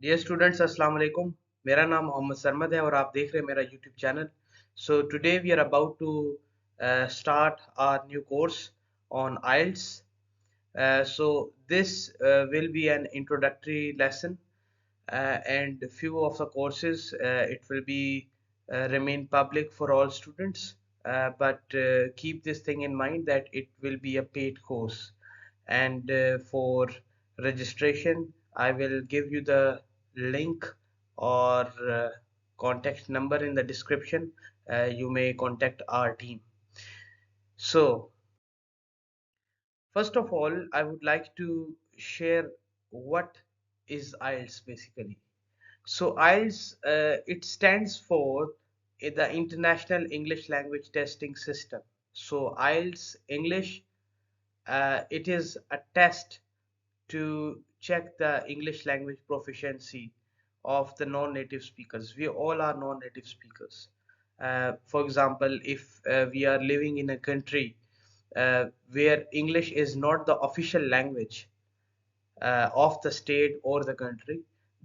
Dear students अस्सलाम वालेकुम। मेरा नाम मोहम्मद सरमद है और आप देख रहे हैं मेरा YouTube channel. So today we are about to start our new course on IELTS. So this will be an introductory lesson, and few of the courses it will be remain public for all students. But keep this thing in mind that it will be a paid course, and for registration I will give you the link or contact number in the description. You may contact our team. So first of all, I would like to share what is IELTS basically. So IELTS, it stands for the International English Language Testing System. So IELTS English, it is a test to check the English language proficiency of the non-native speakers. We all are non-native speakers. For example, if we are living in a country where English is not the official language of the state or the country,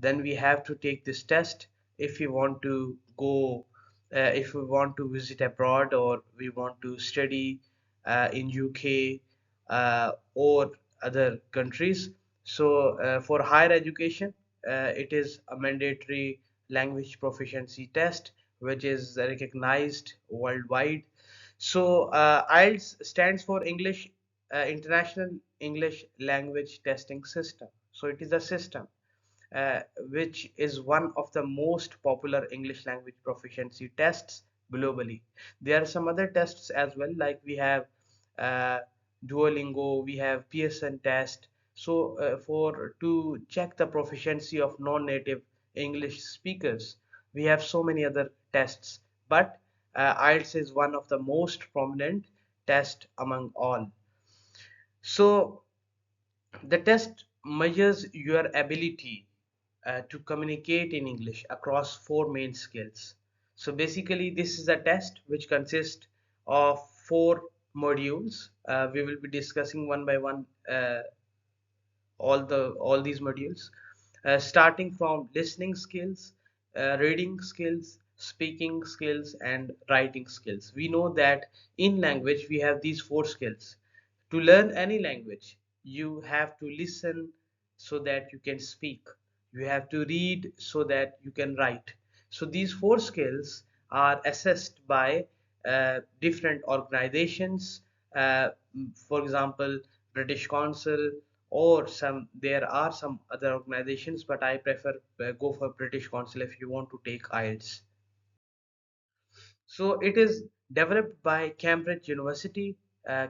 then we have to take this test if we want to go, if we want to visit abroad or we want to study in UK or other countries. So for higher education, it is a mandatory language proficiency test which is recognized worldwide. So IELTS stands for International English Language Testing System. So it is a system which is one of the most popular English language proficiency tests globally. There are some other tests as well, like we have uh, Duolingo, we have Pearson test. So for to check the proficiency of non-native English speakers, we have so many other tests, but IELTS is one of the most prominent test among all. So the test measures your ability to communicate in English across four main skills. So basically, this is a test which consists of four modules. We will be discussing one by one all these modules, starting from listening skills, reading skills, speaking skills, and writing skills. We know that in language we have these four skills. To learn any language, you have to listen so that you can speak. You have to read so that you can write. So these four skills are assessed by different organizations. For example, British Council, or some there are some other organizations, but I prefer go for British Council if you want to take IELTS. So it is developed by Cambridge University.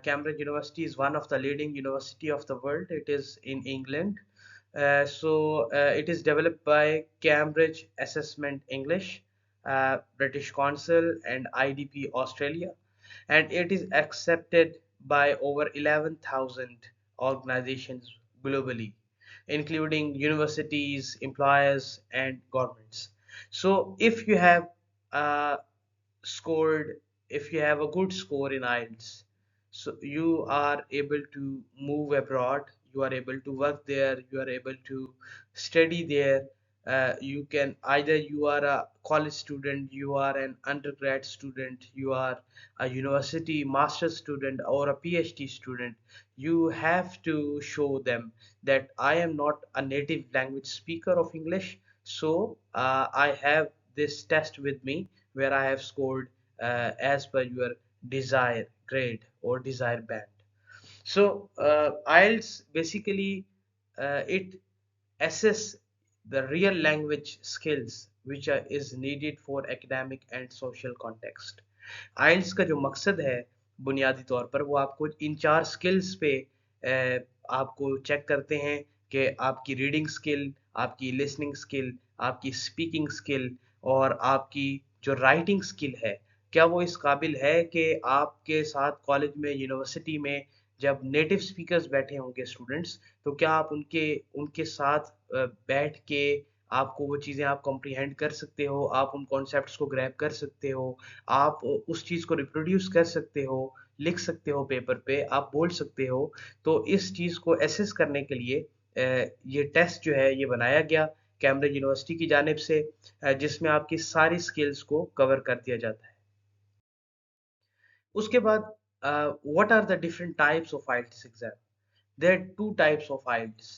Cambridge University is one of the leading university of the world. It is in England. It is developed by Cambridge Assessment English, British Council, and IDP Australia, and it is accepted by over 11,000 organizations globally, including universities, employers, and governments. So if you have uh, scored if you have a good score in IELTS, so you are able to move abroad, you are able to work there, you are able to study there. You can either you are a college student, you are an undergrad student, you are a university master's student or a PhD student. You have to show them that I am not a native language speaker of English, so I have this test with me where I have scored as per your desired grade or desired band. So IELTS basically it assess the real language skills which is needed for academic and social context. आइल्स का जो मकसद है बुनियादी तौर पर वो आपको इन चार स्किल्स पे आपको चेक करते हैं कि आपकी रीडिंग स्किल, आपकी लिसनिंग स्किल, आपकी स्पीकिंग स्किल और आपकी जो राइटिंग स्किल है, क्या वो इस काबिल है कि आपके साथ कॉलेज में, यूनिवर्सिटी में जब नेटिव स्पीकर्स बैठे होंगे स्टूडेंट्स, तो क्या आप उनके उनके साथ बैठ के आपको वो चीज़ें आप कॉम्प्रिहेंड कर सकते हो, आप उन कॉन्सेप्ट्स को ग्रैब कर सकते हो, आप उस चीज़ को रिप्रोड्यूस कर सकते हो, लिख सकते हो पेपर पे, आप बोल सकते हो। तो इस चीज़ को एसेस करने के लिए ये टेस्ट जो है ये बनाया गया कैम्ब्रिज यूनिवर्सिटी की जानिब से, जिसमें आपकी सारी स्किल्स को कवर कर दिया जाता है। उसके बाद what are the different types of IELTS exam? There are two types of IELTS.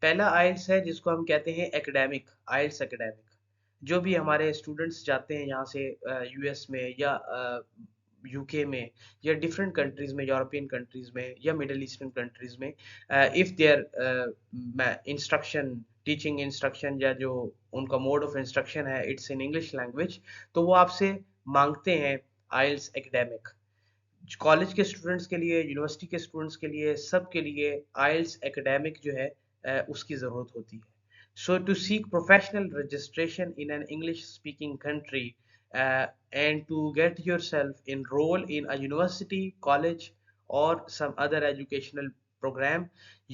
पहला आइल्स है जिसको हम कहते हैं एकेडमिक, आइल्स एकेडमिक। जो भी हमारे स्टूडेंट्स जाते हैं यहाँ से यूएस में या यूके में या डिफरेंट कंट्रीज में, यूरोपियन कंट्रीज में या मिडिल ईस्टर्न कंट्रीज में, if their instruction, teaching instruction या जो उनका मोड ऑफ इंस्ट्रक्शन है इट्स इन इंग्लिश लैंग्वेज, तो वो आपसे मांगते हैं आइल्स एकेडमिक। कॉलेज के स्टूडेंट्स के लिए, यूनिवर्सिटी के स्टूडेंट्स के लिए, सब के लिए आइल्स एकेडमिक जो है उसकी ज़रूरत होती है। So to seek professional registration in an English speaking country, and to get yourself enrolled in a university, college or some other educational program,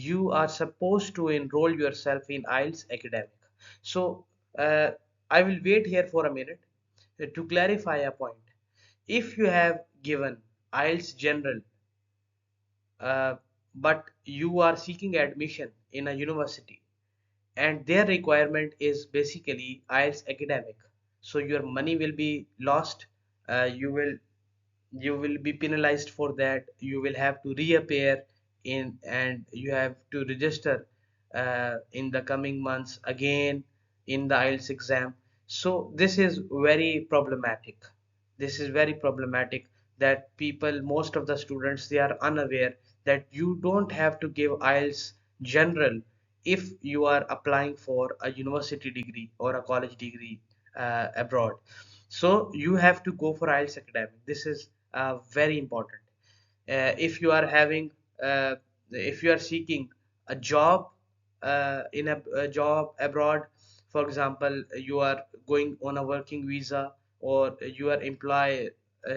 you are supposed to enroll yourself in IELTS academic. So uh, I will wait here for a minute to clarify a point. If you have given IELTS general, uh, but you are seeking admission in a university and their requirement is basically IELTS academic, so your money will be lost. You will be penalized for that. You will have to reappear in, and you have to register in the coming months again in the IELTS exam. So this is very problematic. This is very problematic that people, most of the students, they are unaware that you don't have to give IELTS general if you are applying for a university degree or a college degree abroad. So you have to go for IELTS academic. This is very important. If you are having, if you are seeking a job in a job abroad, for example, you are going on a working visa or your employer,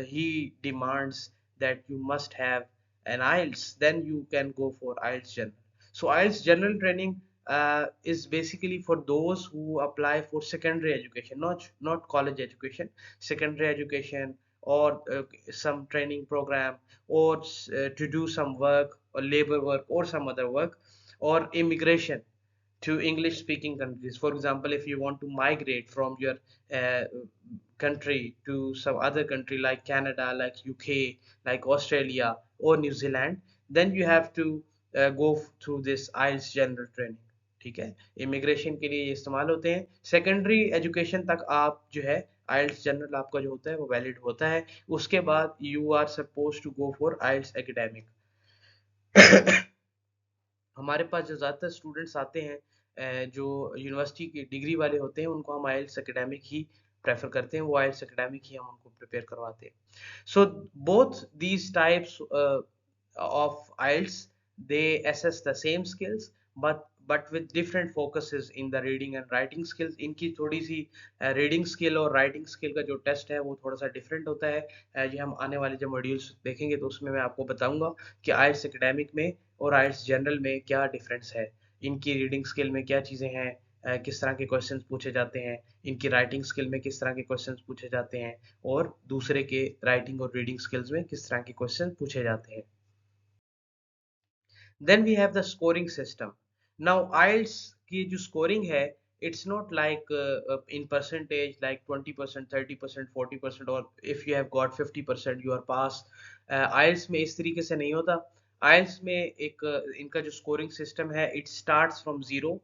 he demands that you must have an IELTS, then you can go for IELTS general. So IELTS general training is basically for those who apply for secondary education, not college education, secondary education, or some training program, or to do some work or labor work or some other work, or immigration to English speaking countries. For example, if you want to migrate from your uh, country to some other country like Canada, like UK, like Australia or New Zealand, then you have to go through this IELTS general training. ठीक है, immigration के लिए ये इस्तेमाल होते हैं। Secondary education तक आप जो है आइल्स जनरल आपका जो होता है वो वैलिड होता है। उसके बाद you are suppose to go for IELTS academic. हमारे पास जो ज़्यादातर स्टूडेंट्स आते हैं जो यूनिवर्सिटी की डिग्री वाले होते हैं, उनको हम आइल्स एकेडमिक ही प्रेफर करते हैं, वो आइल्स एकेडमिक ही हम उनको प्रिपेयर करवाते हैं। So both these types of IELTS, they assess the same skills, but with different focuses in the reading and writing skills. इनकी थोड़ी सी रीडिंग स्किल और राइटिंग स्किल का जो टेस्ट है वो थोड़ा सा डिफरेंट होता है। ये हम आने वाले जब मॉड्यूल्स देखेंगे तो उसमें मैं आपको बताऊंगा कि आइल्स एकेडमिक में और आइल्स जनरल में क्या डिफरेंस है, इनकी रीडिंग स्किल में क्या चीज़ें हैं, किस तरह के क्वेश्चंस पूछे जाते हैं, इनकी राइटिंग स्किल में किस तरह के क्वेश्चंस पूछे जाते हैं, और दूसरे के राइटिंग और रीडिंग स्किल्स में किस तरह के क्वेश्चन पूछे जाते हैं। Then we have the scoring system. Now IELTS की जो scoring है, it's not like in percentage like 20%, 30%, 40%, or if you have got 50% you are pass. IELTS में इस तरीके से नहीं होता। IELTS में एक इनका जो scoring system है, it starts from 0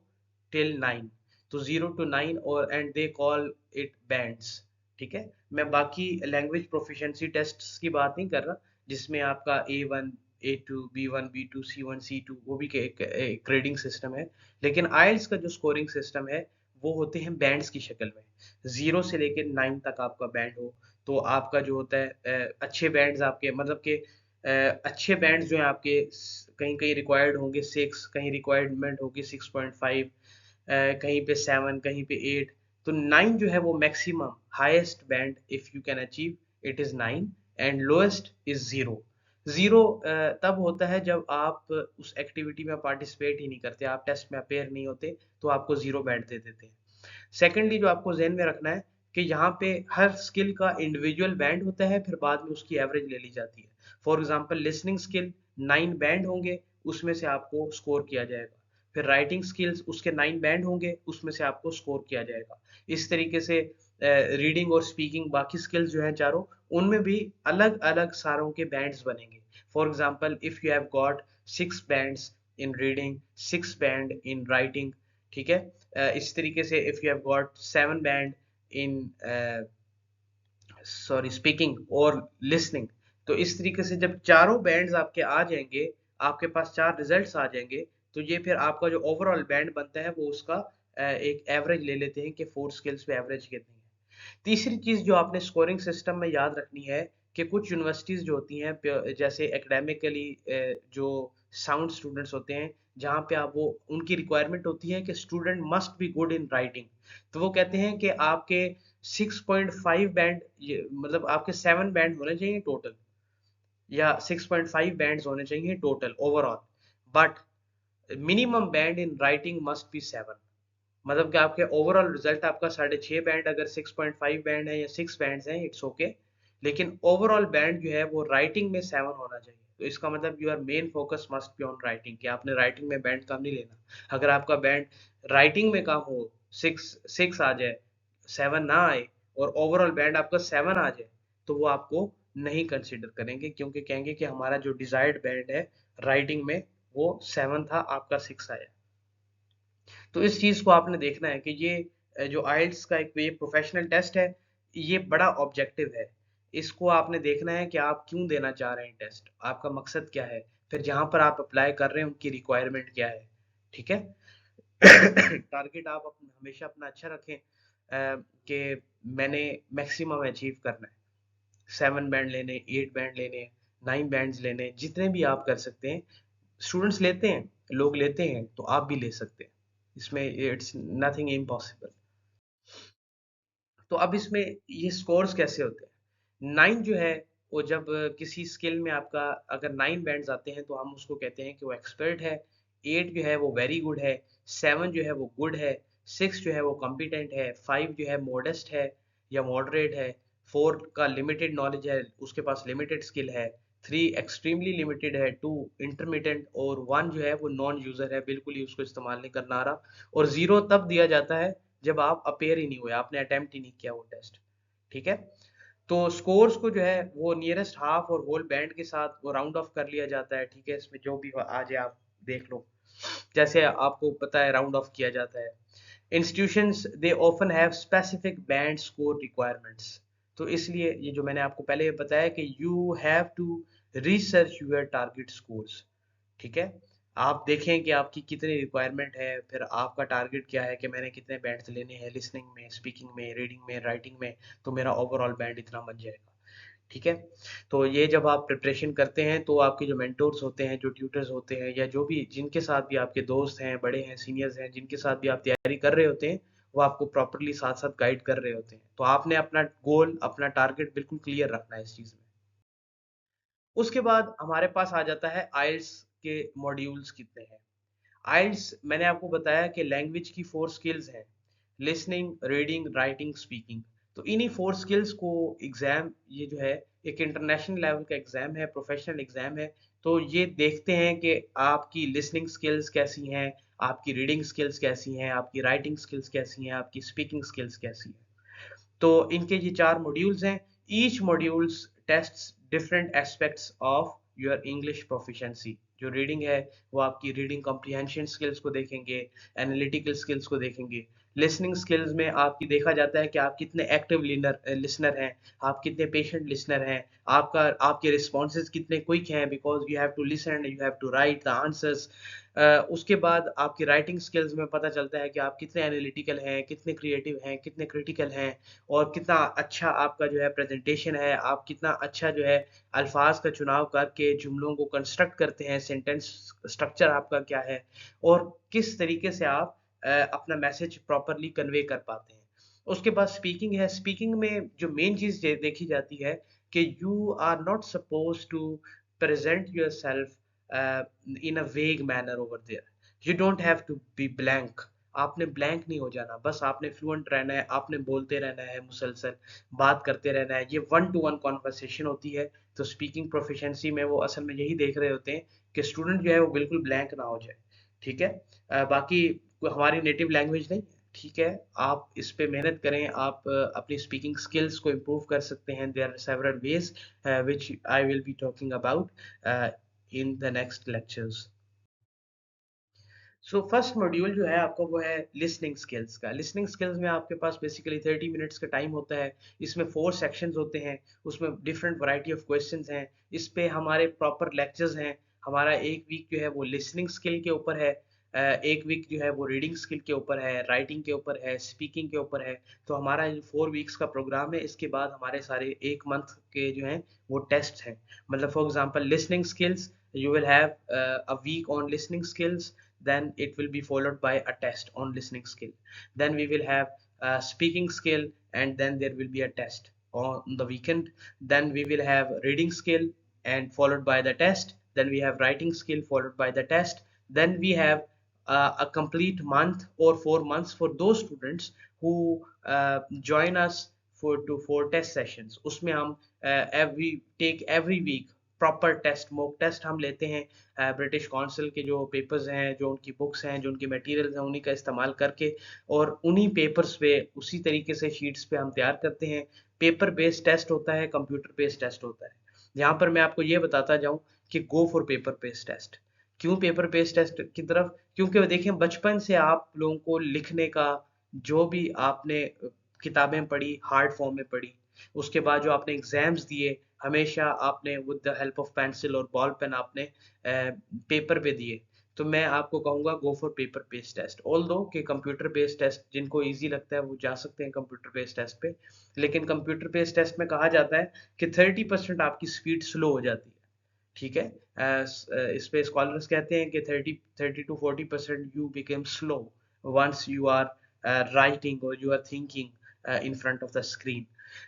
till 9, तो 0 to 9, और and they call it bands। ठीक है, मैं बाकी लैंग्वेज प्रोफिशिएंसी टेस्ट्स की बात नहीं कर रहा जिसमें आपका A1, A2, B1, B2, C1, C2, वो भी एक ग्रेडिंग सिस्टम है, लेकिन आइल्स का जो स्कोरिंग सिस्टम है वो होते हैं बैंड्स की शक्ल में। 0 से लेकर 9 तक आपका बैंड हो, तो आपका जो होता है अच्छे बैंड्स आपके, मतलब के अच्छे बैंड्स जो हैं आपके कहीं कहीं रिक्वायर्ड होंगे 6, कहीं रिक्वायरमेंट होगी 6.5, कहीं पे 7, कहीं पे 8, तो 9 जो है वो maximum highest band if you can achieve it is 9, and lowest is 0। 0 तब होता है जब आप उस एक्टिविटी में पार्टिसिपेट ही नहीं करते, आप टेस्ट में अपेयर नहीं होते, तो आपको 0 बैंड दे देते हैं। सेकेंडली जो आपको जहन में रखना है कि यहाँ पे हर स्किल का इंडिविजुअल बैंड होता है, फिर बाद में उसकी एवरेज ले ली जाती है। For example listening skill 9 band होंगे, उसमें से आपको स्कोर किया जाएगा। फिर राइटिंग स्किल्स उसके 9 बैंड होंगे, उसमें से आपको स्कोर किया जाएगा। इस तरीके से रीडिंग और स्पीकिंग बाकी स्किल्स जो हैं चारों, उनमें भी अलग अलग सारों के बैंड्स बनेंगे। For example if you have got 6 bands in reading, 6 band in writing, ठीक है। इस तरीके से if you have got 7 band in sorry speaking और लिसनिंग, तो इस तरीके से जब चारों बैंड्स आपके आ जाएंगे, आपके पास 4 रिजल्ट्स आ जाएंगे, तो ये फिर आपका जो ओवरऑल बैंड बनता है वो उसका एक एवरेज ले लेते हैं कि 4 स्किल्स पे एवरेज कितनी है। तीसरी चीज जो आपने स्कोरिंग सिस्टम में याद रखनी है कि कुछ यूनिवर्सिटीज जो होती हैं जैसे एकेडमिकली जो साउंड स्टूडेंट्स होते हैं, जहाँ पे आप वो उनकी रिक्वायरमेंट होती है कि student must be good in writing, तो वो कहते हैं कि आपके 6.5 बैंड, ये मतलब आपके 7 बैंड होने चाहिए टोटल, या 6.5 बैंड्स होने चाहिए total overall, but minimum band in writing must be 7। मतलब कि आपके ओवरऑल रिजल्ट आपका 6.5 बैंड अगर 6.5 बैंड है या 6 बैंड्स हैं, इट्स ओके, लेकिन ओवरऑल बैंड जो है वो राइटिंग में 7 होना चाहिए। तो इसका मतलब your main focus must be on writing, कि आपने राइटिंग में बैंड कम नहीं लेना। अगर आपका बैंड राइटिंग में कम हो, 6 आ जाए, 7 ना आए, और ओवरऑल बैंड आपका 7 आ जाए, तो वो आपको नहीं कंसिडर करेंगे, क्योंकि कहेंगे कि हमारा जो डिजायर्ड बैंड है राइटिंग में वो 7 था, आपका 6 आया। तो इस चीज को आपने देखना है कि ये जो आइल्स का एक ये प्रोफेशनल टेस्ट है, ये बड़ा ऑब्जेक्टिव है। इसको आपने देखना है कि आप क्यों देना चाह रहे हैं टेस्ट, आपका मकसद क्या है, फिर जहां पर आप अप्लाई कर रहे हैं उनकी रिक्वायरमेंट क्या है, ठीक है। टारगेट आप हमेशा अपना अच्छा रखें कि मैंने मैक्सिमम अचीव करना है, 7 बैंड लेने, 8 बैंड लेने, 9 बैंड्स लेने, जितने भी आप कर सकते हैं। स्टूडेंट्स लेते हैं, लोग लेते हैं, तो आप भी ले सकते हैं, इसमें इट्स नथिंग इम्पॉसिबल। तो अब इसमें ये स्कोर्स कैसे होते हैं? 9 जो है वो जब किसी स्किल में आपका अगर 9 बैंड्स आते हैं तो हम उसको कहते हैं कि वो एक्सपर्ट है। 8 जो है वो वेरी गुड है। 7 जो है वो गुड है। 6 जो है वो कॉम्पिटेंट है। 5 जो है मॉडेस्ट है या मॉडरेट है। 4 का लिमिटेड नॉलेज है, उसके पास लिमिटेड स्किल है। 3 एक्सट्रीमली लिमिटेड है। 2 इंटरमीडिएट, और 1 जो है वो नॉन यूजर है, बिल्कुल ही उसको इस्तेमाल नहीं करना आ रहा। और 0 तब दिया जाता है जब आप अपेयर ही नहीं हुए, आपने अटेम्प्ट ही नहीं किया वो टेस्ट, ठीक है। तो स्कोर्स को जो है वो नियरेस्ट हाफ और होल बैंड के साथ वो राउंड ऑफ कर लिया जाता है, ठीक है। इसमें जो भी आ जाए आप देख लो, जैसे आपको पता है राउंड ऑफ किया जाता है। Institutions they often have specific band score requirements, तो इसलिए ये जो मैंने आपको पहले बताया कि you have to research your target scores, ठीक है। आप देखें कि आपकी कितनी रिक्वायरमेंट है, फिर आपका टारगेट क्या है कि मैंने कितने बैंड्स लेने हैं लिसनिंग में, स्पीकिंग में, रीडिंग में, राइटिंग में, तो मेरा ओवरऑल बैंड इतना बन जाएगा, ठीक है। तो ये जब आप प्रिपरेशन करते हैं तो आपके जो मेंटोर्स होते हैं, जो ट्यूटर्स होते हैं, या जो भी जिनके साथ भी आपके दोस्त हैं, बड़े हैं, सीनियर्स हैं, जिनके साथ भी आप तैयारी कर रहे होते हैं, वो आपको प्रॉपरली साथ साथ गाइड कर रहे होते हैं। तो आपने अपना गोल, अपना टारगेट बिल्कुल क्लियर रखना है इस चीज़ में। उसके बाद हमारे पास आ जाता है आइल्स के मॉड्यूल्स कितने हैं। आइल्स मैंने आपको बताया कि लैंग्वेज की 4 स्किल्स हैं, लिसनिंग, रीडिंग, राइटिंग, स्पीकिंग। तो इन्हीं 4 स्किल्स को एग्जाम, ये जो है एक इंटरनेशनल लेवल का एग्जाम है, प्रोफेशनल एग्जाम है। तो ये देखते हैं कि आपकी लिसनिंग स्किल्स कैसी हैं, आपकी रीडिंग स्किल्स कैसी हैं, आपकी राइटिंग स्किल्स कैसी हैं, आपकी स्पीकिंग स्किल्स कैसी हैं। तो इनके ये 4 मॉड्यूल्स हैं। Each modules tests different aspects of your English proficiency. जो रीडिंग है वो आपकी रीडिंग कॉम्प्रिहेंशन स्किल्स को देखेंगे, एनालिटिकल स्किल्स को देखेंगे। लिसनिंग स्किल्स में आपकी देखा जाता है कि आप कितने एक्टिव लिसनर हैं, आप कितने पेशेंट लिसनर हैं, आपका आपके रिस्पॉन्सेज कितने क्विक हैं, because you have to listen, you have to write the answers. उसके बाद आपकी राइटिंग स्किल्स में पता चलता है कि आप कितने एनालिटिकल हैं, कितने क्रिएटिव हैं, कितने क्रिटिकल हैं, और कितना अच्छा आपका जो है प्रेजेंटेशन है, आप कितना अच्छा जो है अल्फाज का चुनाव करके जुमलों को कंस्ट्रक्ट करते हैं, सेंटेंस स्ट्रक्चर आपका क्या है, और किस तरीके से आप अपना मैसेज प्रॉपरली कन्वे कर पाते हैं। उसके बाद स्पीकिंग है। स्पीकिंग में जो मेन चीज देखी जाती है कि you are not suppose to present yourself in a vague manner over there. You don't have to be blank. आपने ब्लैंक नहीं हो जाना, बस आपने फ्लुएंट रहना है, आपने बोलते रहना है, मुसलसल बात करते रहना है। ये 1 टू 1 कॉन्वर्सेशन होती है। तो स्पीकिंग प्रोफिशिएंसी में वो असल में यही देख रहे होते हैं कि स्टूडेंट जो है वो बिल्कुल ब्लैंक ना हो जाए, ठीक है। बाकी हमारी नेटिव लैंग्वेज नहीं, ठीक है। आप इस पे मेहनत करें, आप अपनी स्पीकिंग स्किल्स को इम्प्रूव कर सकते हैं। There are several ways which I will be talking about in the next lectures. So first module जो है आपका वो है लिसनिंग स्किल्स का। लिसनिंग स्किल्स में आपके पास बेसिकली 30 मिनट्स का टाइम होता है। इसमें 4 सेक्शंस होते हैं, उसमें डिफरेंट वैरायटी ऑफ क्वेश्चंस हैं। इस पे हमारे प्रॉपर लेक्चर्स हैं। हमारा एक वीक जो है वो लिसनिंग स्किल के ऊपर है, एक वीक जो है वो रीडिंग स्किल के ऊपर है, राइटिंग के ऊपर है, स्पीकिंग के ऊपर है। तो हमारा 4 वीक्स का प्रोग्राम है। इसके बाद हमारे सारे एक मंथ के जो हैं वो टेस्ट हैं। मतलब for example listening skills, you will have a week on listening skills, then it will be followed by a test on listening skill. Then we will have a speaking skill, and then there will be a test on the weekend. Then we will have reading skill and followed by the test. Then we have writing skill followed by the test. Then we have a complete month or 4 months for those students who join us for test sessions. उसमें हम every take every week proper test, mock test हम लेते हैं British council के जो papers हैं, जो उनकी बुक्स हैं, जो उनके मटेरियल्स हैं, उन्हीं का इस्तेमाल करके, और उन्हीं पेपर्स पे उसी तरीके से शीट्स पे हम तैयार करते हैं। पेपर बेस्ड टेस्ट होता है, कंप्यूटर बेस्ड टेस्ट होता है। यहाँ पर मैं आपको ये बताता जाऊँ कि go for paper based test. क्यों पेपर बेस्ड टेस्ट की तरफ? क्योंकि देखें, बचपन से आप लोगों को लिखने का, जो भी आपने किताबें पढ़ी हार्ड फॉर्म में पढ़ी, उसके बाद जो आपने एग्जाम्स दिए, हमेशा आपने with the help of pencil और बॉल पेन आपने पेपर पे दिए। तो मैं आपको कहूँगा go for paper based test. Although कि कंप्यूटर बेस्ड टेस्ट जिनको इजी लगता है वो जा सकते हैं कंप्यूटर बेस्ड टेस्ट पे, लेकिन कंप्यूटर बेस्ड टेस्ट में कहा जाता है कि 30% आपकी स्पीड स्लो हो जाती है। ठीक है। इस पे स्कॉलर्स कहते हैं कि 30 to 40% you become slow once you are writing और you are thinking in front of the screen.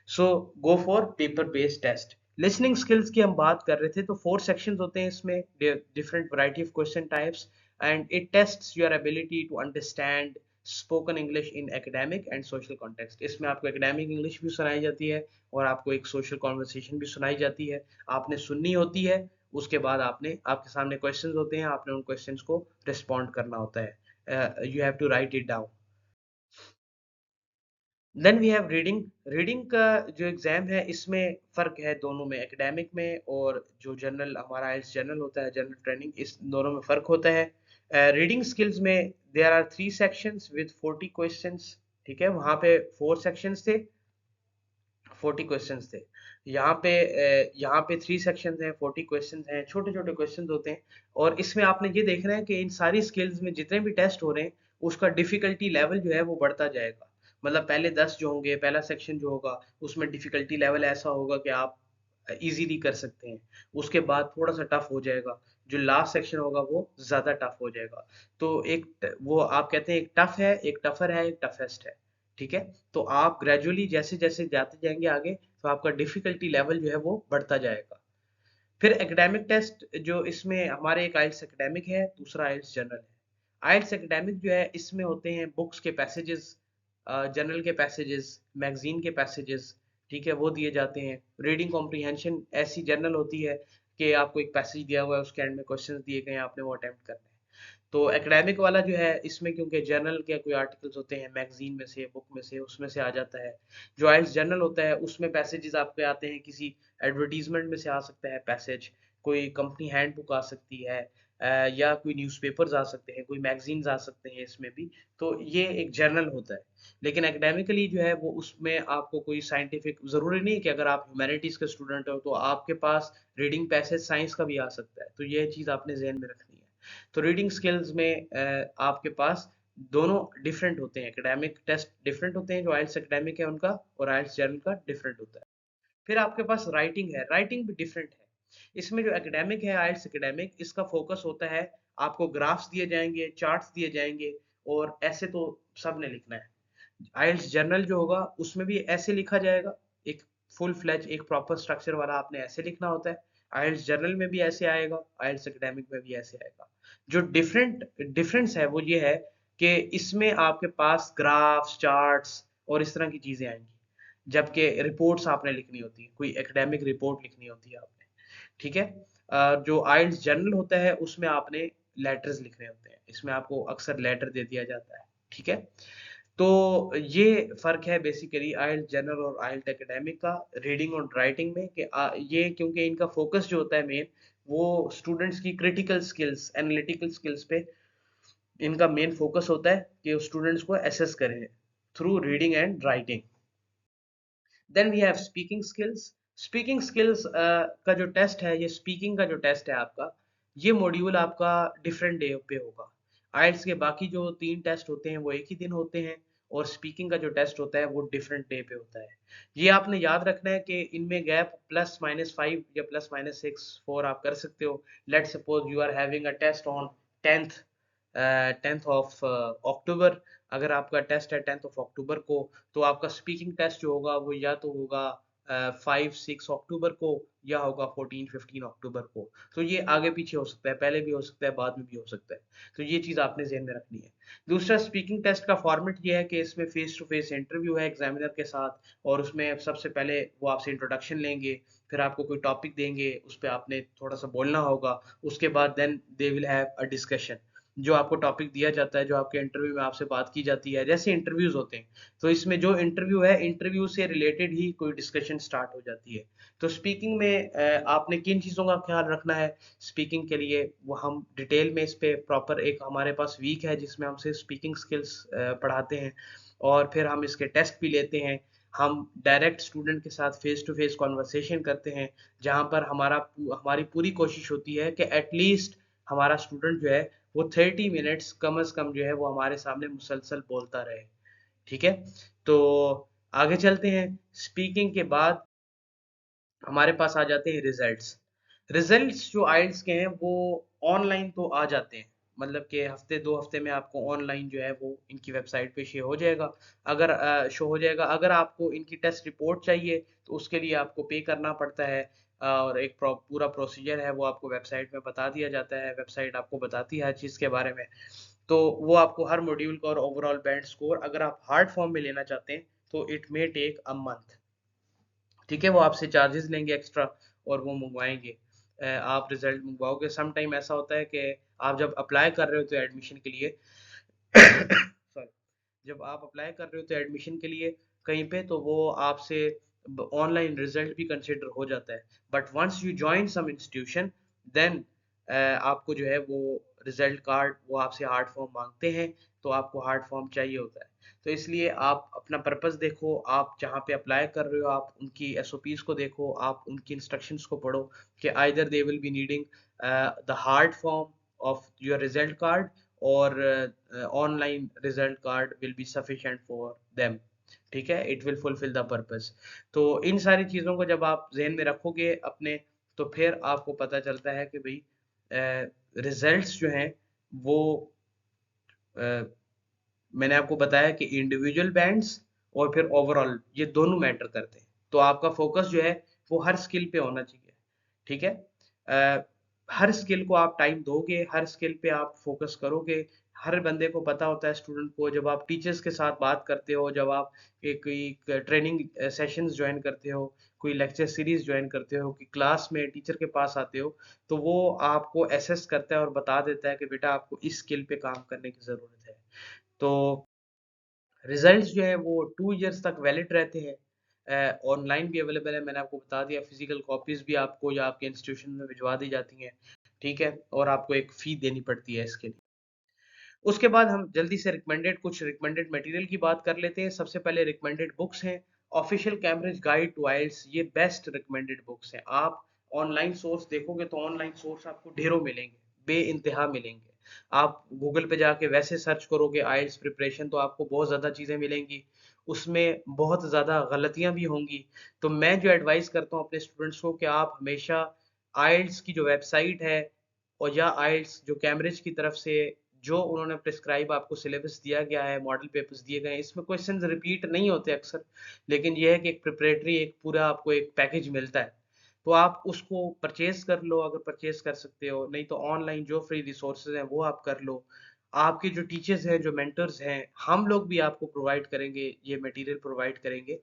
So go for paper based test. Listening skills की हम बात कर रहे थे, तो 4 सेक्शंस होते हैं इसमें, different variety of question types, and it tests your ability to understand spoken English in academic and social context. इसमें आपको एकेडमिक इंग्लिश भी सुनाई जाती है और आपको एक सोशल कॉन्वर्सेशन भी सुनाई जाती है। आपने सुननी होती है, उसके बाद आपने, आपके सामने क्वेश्चंस होते हैं, आपने उन क्वेश्चंस को रिस्पॉन्ड करना होता है। You have to write it down. Then we have reading. Reading का जो एग्जाम है, इसमें फ़र्क है दोनों में, एकेडमिक में और जो जनरल हमारा आइल्स जनरल होता है, जनरल ट्रेनिंग, इस दोनों में फ़र्क होता है। रीडिंग स्किल्स में there are 3 sections with 40 questions. ठीक है, वहाँ पे 4 सेक्शंस थे, 40 क्वेश्चंस थे। यहाँ पे 3 सेक्शंस हैं, 40 क्वेश्चंस हैं, छोटे-छोटे क्वेश्चंस होते हैं। और इसमें आपने ये देखना है कि इन सारी स्किल्स में जितने भी टेस्ट हो रहे हैं, उसका डिफिकल्टी लेवल जो है वो बढ़ता जाएगा। मतलब पहले 10 जो होंगे, पहला सेक्शन जो होगा, उसमें डिफिकल्टी लेवल ऐसा होगा कि आप इजीली कर सकते हैं। उसके बाद थोड़ा-सा टफ हो जाएगा। जो लास्ट सेक्शन होगा वो ज़्यादा टफ हो जाएगा। तो वो आप कहते हैं एक टफ है, एक टफर है, एक टफेस्ट है। ठीक है? तो आप ग्रेजुअली जैसे-जैसे जाते जाएँगे आगे, तो आपका डिफ़िकल्टी लेवल जो है वो बढ़ता जाएगा। फिर एकेडमिक टेस्ट, जो इसमें हमारे एक आइल्स एकेडमिक है, दूसरा आइल्स जनरल है। आइल्स एकेडमिक जो है, इसमें होते हैं बुक्स के पैसेजेस, जर्नल के पैसेजेस, मैगज़ीन के पैसेजेस, ठीक है? वो दिए जाते हैं। रीडिंग कॉम्प्रिहेंशन ऐसी जर्नल होती है कि आपको एक पैसेज दिया हुआ है, उसके एंड में क्वेश्चंस दिए गए हैं, आपने वो अटेम्प्ट करना है। तो एकेडमिक वाला जो है, इसमें क्योंकि जर्नल के कोई आर्टिकल्स होते हैं, मैगजीन में से, बुक में से, उसमें से आ जाता है। जो आइल्स जर्नल होता है, उसमें पैसेजेस आपके आते हैं, किसी एडवर्टीजमेंट में से आ सकता है पैसेज, कोई कंपनी हैंडबुक आ सकती है, या कोई न्यूज़पेपर्स आ सकते हैं, कोई मैगजीन्स आ सकते हैं इसमें भी। तो ये एक जर्नल होता है। लेकिन एकेडमिकली जो है वो, उसमें आपको कोई साइंटिफिक ज़रूरी नहीं है कि अगर आप ह्यूमैनिटीज़ के स्टूडेंट हो तो आपके पास रीडिंग पैसेज साइंस का भी आ सकता है। तो ये चीज़ आपने ज़हन में रखनी है। तो रीडिंग स्किल्स में आपके पास दोनों डिफरेंट होते हैं। एकेडमिक टेस्ट डिफरेंट होते हैं, जो आइल्स एकेडमिक है उनका, और आइल्स जनरल का डिफरेंट होता है। फिर आपके पास राइटिंग है, राइटिंग भी डिफरेंट है। इसमें जो एकेडमिक है, आइल्स एकेडमिक, इसका फोकस होता है, आपको ग्राफ्स दिए जाएंगे, चार्ट्स दिए जाएंगे, और ऐसे तो सबने लिखना है। आइल्स जर्नल जो होगा, उसमें भी ऐसे लिखा जाएगा, एक फुल फ्लेज, एक प्रॉपर स्ट्रक्चर वाला आपने ऐसे लिखना होता है। आइल्स जर्नल में भी ऐसे आएगा, आइल्स एकेडमिक में भी ऐसे आएगा। जो डिफरेंस है वो ये है कि इसमें आपके पास ग्राफ्स, चार्ट्स और इस तरह की चीजें आएंगी, जबकि रिपोर्ट्स आपने लिखनी होती है, कोई एकेडमिक रिपोर्ट लिखनी होती है आपने। ठीक है। जो आइल्स जर्नल होता है, उसमें आपने लेटर्स लिखने होते हैं, इसमें आपको अक्सर लेटर दे दिया जाता है, ठीक है। तो ये फ़र्क है बेसिकली आइल्स जनरल और आइल्स एकेडमिक का रीडिंग और राइटिंग में कि ये क्योंकि इनका फ़ोकस जो होता है मेन, वो स्टूडेंट्स की क्रिटिकल स्किल्स, एनालिटिकल स्किल्स पे इनका मेन फ़ोकस होता है कि वो स्टूडेंट्स को असेस करें through reading and writing. Then we have speaking skills. Speaking skills का जो टेस्ट है, ये स्पीकिंग का जो टेस्ट है आपका, ये मॉड्यूल आपका डिफरेंट डे पे होगा। आइल्स के बाकी जो 3 टेस्ट होते हैं वो एक ही दिन होते हैं, और स्पीकिंग का जो टेस्ट होता है वो डिफरेंट डे पे होता है। ये आपने याद रखना है कि इनमें गैप +-5 या +-6 4 आप कर सकते हो। Let's suppose you are having a test on 10th 10th of October. अगर आपका टेस्ट है 10th ऑफ अक्टूबर को, तो आपका स्पीकिंग टेस्ट जो होगा वो या तो होगा 5-6 अक्टूबर को, या होगा 14-15 अक्टूबर को। तो ये आगे पीछे हो सकता है, पहले भी हो सकता है, बाद में भी हो सकता है। तो ये चीज़ आपने ज़हन में रखनी है। दूसरा, स्पीकिंग टेस्ट का फॉर्मेट ये है कि इसमें फेस टू फेस इंटरव्यू है एग्जामिनर के साथ, और उसमें सबसे पहले वो आपसे इंट्रोडक्शन लेंगे, फिर आपको कोई टॉपिक देंगे, उस पे आपने थोड़ा सा बोलना होगा। उसके बाद then they will have a discussion. जो आपको टॉपिक दिया जाता है, जो आपके इंटरव्यू में आपसे बात की जाती है, जैसे इंटरव्यूज होते हैं, तो इसमें जो इंटरव्यू है, इंटरव्यू से रिलेटेड ही कोई डिस्कशन स्टार्ट हो जाती है। तो स्पीकिंग में आपने किन चीज़ों का ख्याल रखना है स्पीकिंग के लिए, वो हम डिटेल में इस पे प्रॉपर एक हमारे पास वीक है जिसमें हमसे स्पीकिंग स्किल्स पढ़ाते हैं, और फिर हम इसके टेस्ट भी लेते हैं। हम डायरेक्ट स्टूडेंट के साथ फेस टू फेस कॉन्वर्सेशन करते हैं, जहाँ पर हमारी पूरी कोशिश होती है कि एटलीस्ट हमारा स्टूडेंट जो है वो 30 मिनट्स कम से कम जो है वो हमारे सामने मुसलसल बोलता रहे, ठीक है। तो आगे चलते हैं। स्पीकिंग के बाद हमारे पास आ जाते हैं रिजल्ट्स। रिजल्ट्स जो आइल्स के हैं वो ऑनलाइन तो आ जाते हैं, मतलब कि हफ्ते 2 हफ्ते में आपको ऑनलाइन जो है वो इनकी वेबसाइट पे शो हो जाएगा। अगर शो हो जाएगा, अगर आपको इनकी टेस्ट रिपोर्ट चाहिए तो उसके लिए आपको पे करना पड़ता है, और एक पूरा प्रोसीजर है वो आपको वेबसाइट में बता दिया जाता है। वेबसाइट आपको बताती है हर चीज़ के बारे में। तो वो आपको हर मॉड्यूल का और ओवरऑल बैंड स्कोर, अगर आप हार्ड फॉर्म में लेना चाहते हैं तो it may take a month, ठीक है। वो आपसे चार्जेस लेंगे एक्स्ट्रा, और वो मंगवाएंगे। आप रिजल्ट मंगवाओगे। सम टाइम ऐसा होता है कि आप जब अप्लाई कर रहे हो तो एडमिशन के लिए सॉरी, जब आप अप्लाई कर रहे हो तो एडमिशन के लिए कहीं पे, तो वो आपसे ऑनलाइन रिजल्ट भी कंसिडर हो जाता है। But once you join some institution, then आपको जो है वो रिजल्ट कार्ड, वो आपसे हार्ड फॉर्म मांगते हैं, तो आपको हार्ड फॉर्म चाहिए होता है। तो इसलिए आप अपना पर्पस देखो, आप जहाँ पे अप्लाई कर रहे हो आप उनकी एसओपीज को देखो, आप उनकी इंस्ट्रक्शंस को पढ़ो कि either they will be needing the hard form of your result card, और online result card will be sufficient for them, ठीक है। It will fulfil the purpose. तो इन सारी चीज़ों को जब आप जहन में रखोगे अपने, तो फिर आपको पता चलता है कि भाई रिजल्ट्स जो हैं वो मैंने आपको बताया कि इंडिविजुअल बैंड्स और फिर ओवरऑल, ये दोनों मैटर करते हैं। तो आपका फोकस जो है वो हर स्किल पे होना चाहिए, ठीक है। हर स्किल को आप टाइम दोगे, हर स्किल पे आप फोकस करोगे। हर बंदे को पता होता है, स्टूडेंट को, जब आप टीचर्स के साथ बात करते हो, जब आप कोई ट्रेनिंग सेशंस ज्वाइन करते हो, कोई लेक्चर सीरीज ज्वाइन करते हो, कि क्लास में टीचर के पास आते हो, तो वो आपको असेस करता है और बता देता है कि बेटा आपको इस स्किल पे काम करने की ज़रूरत है। तो रिजल्ट्स जो है वो 2 इयर्स तक वैलिड रहते हैं। ऑनलाइन भी अवेलेबल है, मैंने आपको बता दिया। फिजिकल कॉपीज भी आपको या आपके इंस्टीट्यूशन में भिजवा दी जाती हैं, ठीक है, और आपको एक फ़ी देनी पड़ती है इसके लिए। उसके बाद हम जल्दी से कुछ रिकमेंडेड मटेरियल की बात कर लेते हैं। सबसे पहले रिकमेंडेड बुक्स हैं। ऑफिशियल कैम्ब्रिज गाइड टू आइल्स, ये बेस्ट रिकमेंडेड बुक्स हैं। आप ऑनलाइन सोर्स देखोगे तो ऑनलाइन सोर्स आपको ढेरों मिलेंगे, बेइंतहा मिलेंगे। आप गूगल पे जाके वैसे सर्च करोगे आइल्स प्रिपरेशन, तो आपको बहुत ज़्यादा चीज़ें मिलेंगी। उसमें बहुत ज़्यादा गलतियाँ भी होंगी। तो मैं जो एडवाइस करता हूँ अपने स्टूडेंट्स को, कि आप हमेशा आइल्स की जो वेबसाइट है, और या आइल्स जो कैम्ब्रिज की तरफ से जो उन्होंने प्रिस्क्राइब आपको सिलेबस दिया गया है, मॉडल पेपर्स दिए गए हैं, इसमें क्वेश्चंस रिपीट नहीं होते अक्सर, लेकिन ये है कि एक प्रिपरेटरी एक पूरा आपको एक पैकेज मिलता है। तो आप उसको परचेज कर लो अगर परचेज कर सकते हो, नहीं तो ऑनलाइन जो फ्री रिसोर्सेज हैं वो आप कर लो। आपके जो टीचर्स हैं, जो मेंटर्स हैं, हम लोग भी आपको प्रोवाइड करेंगे, ये मटेरियल प्रोवाइड करेंगे।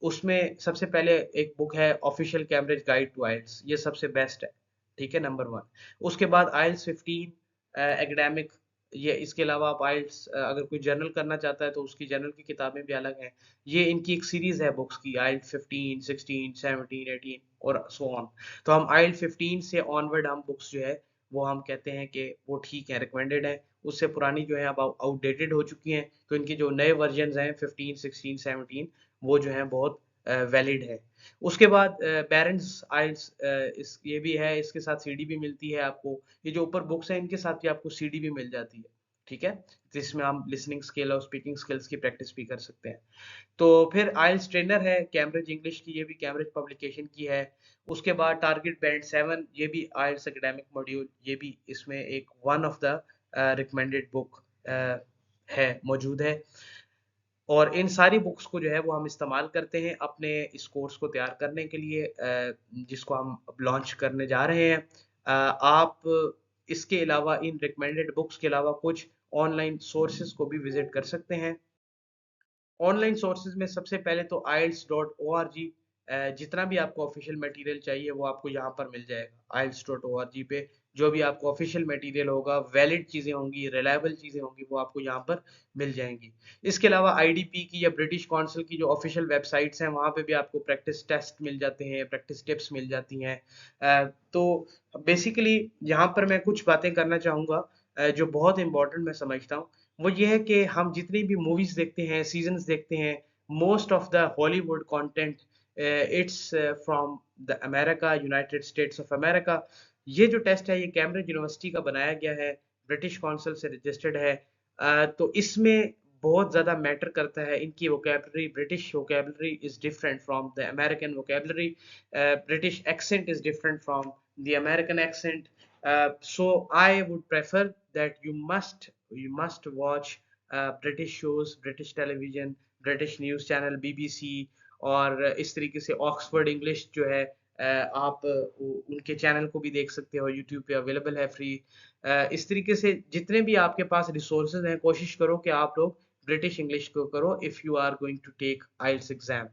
उसमें सबसे पहले एक बुक है ऑफिशियल कैम्ब्रिज गाइड टू आइल्स, ये सबसे बेस्ट है, ठीक है, नंबर 1। उसके बाद आइल्स 15 एकेडमिक, ये इसके अलावा आप आइल्स अगर कोई जर्नल करना चाहता है तो उसकी जर्नल की किताबें भी अलग हैं। ये इनकी एक सीरीज़ है बुक्स की, आइल्स 15, 16, 17, 18 और सो ऑन। तो हम आइल्स 15 से ऑनवर्ड हम बुक्स जो है वो हम कहते हैं कि वो ठीक है, रिकमेंडेड है। उससे पुरानी जो है अब आउटडेटेड हो चुकी हैं, तो इनके जो नए वर्जन्स हैं 15, 16, 17 वो जो हैं बहुत वैलिड है। उसके बाद पेरेंट्स आइल्स इस ये भी है, इसके साथ सीडी भी मिलती है आपको। ये जो ऊपर बुक्स हैं इनके साथ भी आपको सीडी भी मिल जाती है, ठीक है? जिसमें हम लिसनिंग स्किल और स्पीकिंग स्किल्स की प्रैक्टिस भी कर सकते हैं। तो फिर आइल्स ट्रेनर है कैम्ब्रिज इंग्लिश की, ये भी कैम्ब्रिज पब्लिकेशन की है। उसके बाद टारगेट बैंड 7, ये भी आइल्स एकेडमिक मॉड्यूल, ये भी इसमें एक one of the recommended book है, मौजूद है। और इन सारी बुक्स को जो है वो हम इस्तेमाल करते हैं अपने इस कोर्स को तैयार करने के लिए, जिसको हम अब लॉन्च करने जा रहे हैं। आप इसके अलावा इन रिकमेंडेड बुक्स के अलावा कुछ ऑनलाइन सोर्सेज को भी विजिट कर सकते हैं। ऑनलाइन सोर्सेज में सबसे पहले तो ielts.org, जितना भी आपको ऑफिशियल मटेरियल चाहिए वो आपको यहाँ पर मिल जाएगा ielts.org पे। जो भी आपको ऑफिशियल मटेरियल होगा, वैलिड चीज़ें होंगी, रिलायबल चीज़ें होंगी, वो आपको यहाँ पर मिल जाएंगी। इसके अलावा आईडीपी की या ब्रिटिश काउंसिल की जो ऑफिशियल वेबसाइट्स हैं वहाँ पे भी आपको प्रैक्टिस टेस्ट मिल जाते हैं, प्रैक्टिस टिप्स मिल जाती हैं। तो बेसिकली यहाँ पर मैं कुछ बातें करना चाहूँगा जो बहुत इंपॉर्टेंट मैं समझता हूँ। वो ये है कि हम जितनी भी मूवीज देखते हैं, सीजन्स देखते हैं, most of the Hollywood content it's from the America, United states of America. ये जो टेस्ट है ये कैम्ब्रिज यूनिवर्सिटी का बनाया गया है, ब्रिटिश काउंसिल से रजिस्टर्ड है। तो इसमें बहुत ज़्यादा मैटर करता है इनकी vocabulary. British vocabulary is different from the American vocabulary, British accent is different from the American accent. So I would prefer that you must watch British shows, British television, British news channel, BBC, और इस तरीके से Oxford English जो है आप उनके channel को भी देख सकते हो, यूट्यूब पे अवेलेबल है फ्री। इस तरीके से जितने भी आपके पास रिसोर्सेज हैं कोशिश करो कि आप लोग ब्रिटिश इंग्लिश को करो if you are going to take IELTS exam.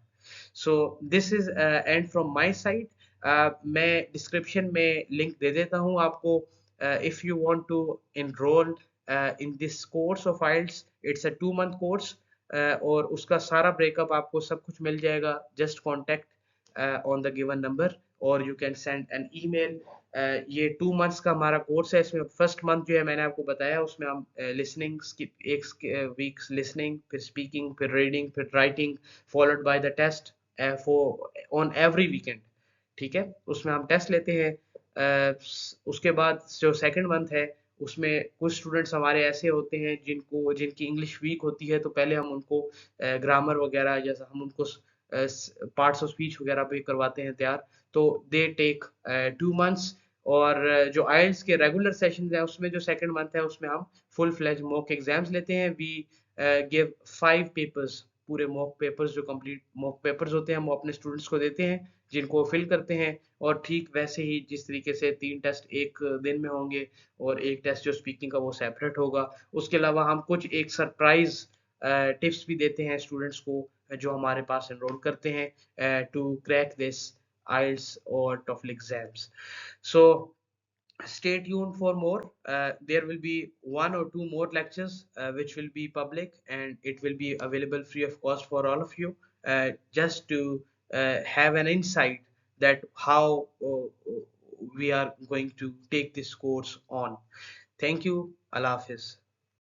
So this is end from my side. मैं डिस्क्रिप्शन में लिंक दे देता हूँ आपको। If you want to enrol in this course of IELTS, it's a 2 month course, और उसका सारा breakup आपको सब कुछ मिल जाएगा। Just contact on the given number और you can send an email. ये 2 months का हमारा कोर्स है। इसमें फर्स्ट मंथ जो है मैंने आपको बताया, उसमें हम लिसनिंग एक वीक लिसनिंग, फिर स्पीकिंग, फिर रीडिंग, फिर writing, followed by the test for on every weekend, ठीक है? उसमें हम टेस्ट लेते हैं। उसके बाद जो सेकंड मंथ है उसमें कुछ स्टूडेंट्स हमारे ऐसे होते हैं जिनकी इंग्लिश वीक होती है, तो पहले हम उनको ग्रामर वगैरह, जैसा हम उनको पार्ट्स ऑफ स्पीच वगैरह भी करवाते हैं तैयार। तो दे टेक 2 months। और जो आइल्स के रेगुलर सेशंस हैं उसमें जो सेकंड मंथ है उसमें हम फुल फ्लेज मॉक एग्जाम्स लेते हैं। वी गिव 5 पेपर्स, पूरे मॉक पेपर्स, जो कंप्लीट मॉक पेपर्स होते हैं हम वो अपने स्टूडेंट्स को देते हैं, जिनको वो फिल करते हैं। और ठीक वैसे ही जिस तरीके से 3 टेस्ट एक दिन में होंगे और एक टेस्ट जो स्पीकिंग का वो सेपरेट होगा। उसके अलावा हम कुछ एक सरप्राइज टिप्स भी देते हैं स्टूडेंट्स को जो हमारे पास एनरोल करते हैं to crack this IELTS or TOEFL exams. So stay tuned for more. There will be 1 or 2 more lectures which will be public, and it will be available free of cost for all of you, just to have an insight that how we are going to take this course on. Thank you. Allah Hafiz.